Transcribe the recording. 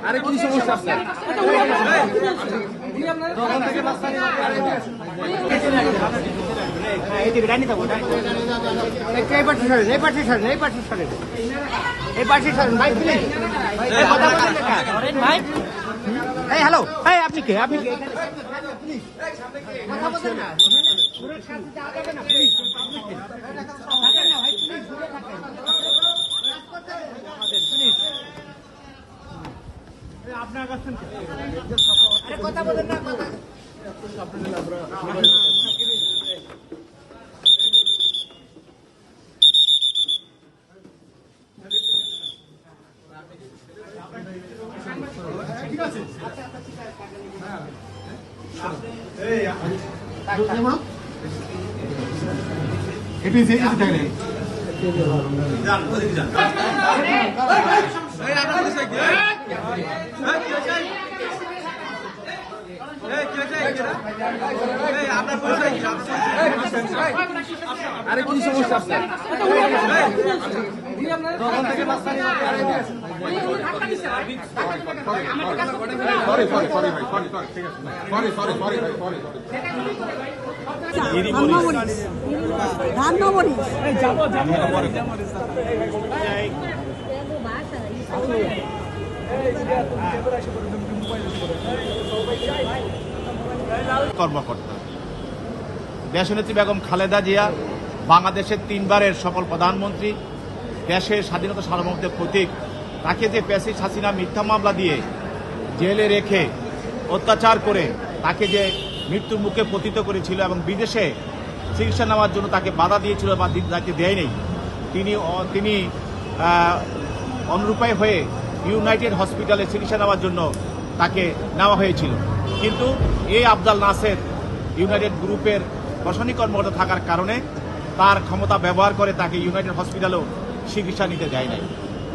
আরে কি সমস্যা আপনার? হ্যালো, আপনি কে? আপনি কে? আপনার কাছে কথা বলেন না, কথা ঠিক আছে। আরে কি সমস্যা আপনার? কর্মকর্তা দেশনেত্রী বেগম খালেদা জিয়া বাংলাদেশের 3 বারের সফল প্রধানমন্ত্রী, দেশের স্বাধীনতা সার্বভৌমত্বের প্রতীক, তাকে যে প্যাসিস্ট হাসিনা মিথ্যা মামলা দিয়ে জেলে রেখে অত্যাচার করে তাকে যে মৃত্যুর মুখে পতিত করেছিল এবং বিদেশে চিকিৎসা নেওয়ার জন্য তাকে বাধা দিয়েছিল বা তাকে দেয়নি, তিনি অনুরূপায় হয়ে ইউনাইটেড হসপিটালে চিকিৎসা নেওয়ার জন্য তাকে নেওয়া হয়েছিল। কিন্তু এই আফজাল নাসের ইউনাইটেড গ্রুপের প্রশাসনিক কর্মকর্তা থাকার কারণে তার ক্ষমতা ব্যবহার করে তাকে ইউনাইটেড হসপিটালেও চিকিৎসা নিতে দেয় নাই।